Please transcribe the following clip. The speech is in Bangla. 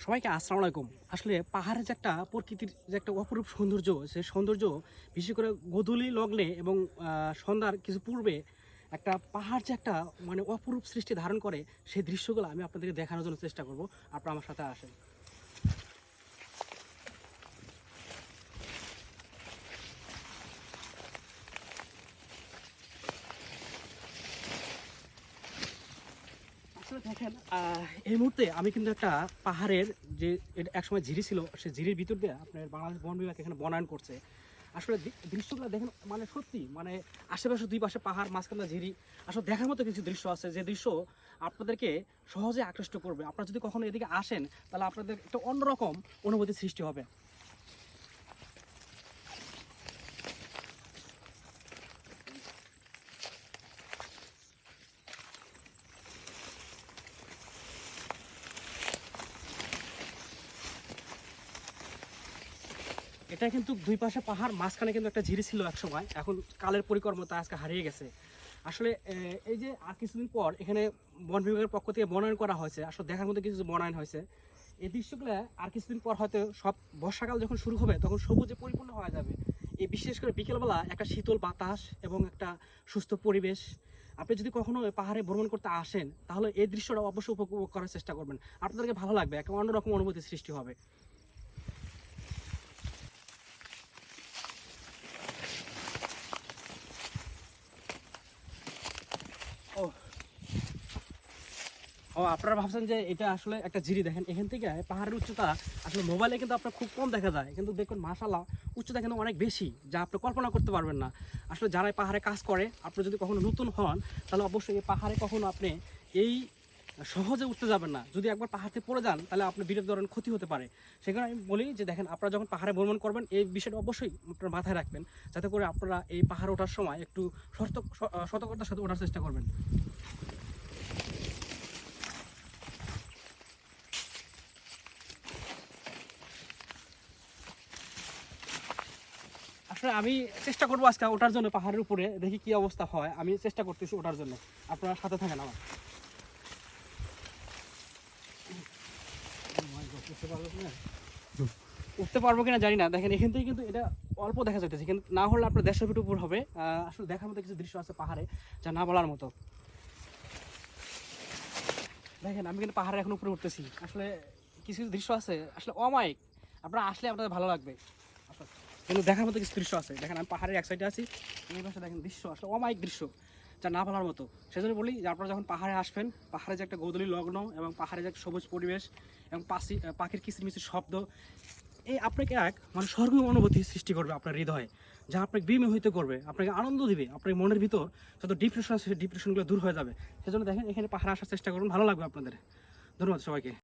সবাইকে আসসালামু আলাইকুম। আসলে পাহাড়ের যে একটা প্রকৃতির যে একটা অপরূপ সৌন্দর্য, সেই সৌন্দর্য বিশেষ করে গোধূলি লগ্নে এবং সন্ধ্যার কিছু পূর্বে একটা পাহাড় যে একটা মানে অপরূপ সৃষ্টি ধারণ করে, সেই দৃশ্যগুলো আমি আপনাদেরকে দেখানোর জন্য চেষ্টা করব। আপনারা আমার সাথে আসেন। আসলে দেখেন, এই মুহূর্তে আমি কিন্তু একটা পাহাড়ের যে এটা একসময় ঝিরি ছিল, সেই ঝিরির ভিতর দিয়ে আপনার বাংলাদেশ বন বিভাগ এখানে বনায়ন করছে। আসলে দৃশ্যগুলো দেখেন, মানে সত্যি মানে আশেপাশে দুই পাশে পাহাড়, মাঝখানে ঝিরি। আসলে দেখার মতো কিছু দৃশ্য আছে, যে দৃশ্য আপনাদেরকে সহজে আকৃষ্ট করবে। আপনারা যদি কখনো এদিকে আসেন, তাহলে আপনাদের একটা অন্যরকম অনুভূতির সৃষ্টি হবে। এটা কিন্তু দুই পাশে পাহাড়, মাঝখানে কিন্তু একটা ঝিরি ছিল এক সময়, এখন কালের পরিকর্মতা আজকে হারিয়ে গেছে। আসলে এই যে আর কিছুদিন পর এখানে বন বিভাগের পক্ষ থেকে বনায়ন করা হয়েছে, আসলে দেখার মধ্যে কিছু বনায়ন হয়েছে। এই দৃশ্যগুলো আর কিছুদিন পর হয়তো সব বর্ষাকাল যখন শুরু হবে, তখন সবুজে পরিপূর্ণ হয়ে যাবে। এই বিশেষ করে বিকেলবেলা একটা শীতল বাতাস এবং একটা সুস্থ পরিবেশ। আপনি যদি কখনো পাহাড়ে ভ্রমণ করতে আসেন, তাহলে এই দৃশ্যটা অবশ্যই উপভোগ করার চেষ্টা করবেন। আপনাদেরকে ভালো লাগবে, একটা অন্যরকম অনুভূতির সৃষ্টি হবে। ও ও আপনারা ভাবছেন যে এটা আসলে একটা জিরি। দেখেন, এখান থেকে পাহাড়ের উচ্চতা আসলে মোবাইলে কিন্তু আপনার খুব কম দেখা যায়, কিন্তু দেখুন মাশাআল্লাহ উচ্চতা কিন্তু অনেক বেশি, যা আপনি কল্পনা করতে পারবেন না। আসলে যারা এই পাহাড়ে কাজ করে, আপনি যদি কখনো নতুন হন, তাহলে অবশ্যই এই পাহাড়ে কখনো আপনি এই সহজে উঠতে যাবেন না। যদি একবার পাহাড়ে পড়ে যান, তাহলে আপনার বিরাট ধরনের ক্ষতি হতে পারে। সেখানে আমি বলি যে দেখেন, আপনারা যখন পাহাড়ে ভ্রমণ করবেন, এই বিষয়টা অবশ্যই আপনার মাথায় রাখবেন, যাতে করে আপনারা এই পাহাড়ে ওঠার সময় একটু সতর্কতার সাথে ওঠার চেষ্টা করবেন। আসলে আমি চেষ্টা করবো আজকে ওঠার জন্য পাহাড়ের উপরে, দেখি কি অবস্থা হয়। আমি চেষ্টা করতেছি ওঠার জন্য, আপনারা সাথে থাকেন আমার। উঠতে পারবো কিনা জানি না। দেখেন, এখান থেকে কিন্তু এটা অল্প দেখা যাইতেছে, কিন্তু না হলে আপনার 150 ফিট উপর হবে। আসলে দেখার মতো কিছু দৃশ্য আছে পাহাড়ে, যা না বলার মতো। দেখেন, আমি কিন্তু পাহাড়ে এখন উপরে উঠতেছি। আসলে কিছু কিছু দৃশ্য আছে আসলে অমায়িক, আপনারা আসলে আপনাদের ভালো লাগবে। আচ্ছা, কিন্তু দেখার মতো কিছু দৃশ্য আছে। দেখেন, আমি পাহাড়ের এক সাইডে আছি, এই পাশে দেখেন দৃশ্য আসলে অমায়িক দৃশ্য, যা না বলার মতো। সেজন্য বলি যে আপনারা যখন পাহাড়ে আসবেন, পাহাড়ে যে একটা গোধূলি লগ্ন এবং পাহাড়ে যে একটা সবুজ পরিবেশ এবং পাখির কিচিরমিচির শব্দ, এই আপনাকে এক মানে স্বর্গীয় অনুভূতি সৃষ্টি করবে আপনার হৃদয়ে, যা আপনাকে বিমোহিত করবে, আপনাকে আনন্দ দিবে। আপনার মনের ভিতর যত ডিপ্রেশন আছে, সেই ডিপ্রেশনগুলো দূর হয়ে যাবে। সেজন্য দেখেন, এখানে পাহাড়ে আসার চেষ্টা করুন, ভালো লাগবে আপনাদের। ধন্যবাদ সবাইকে।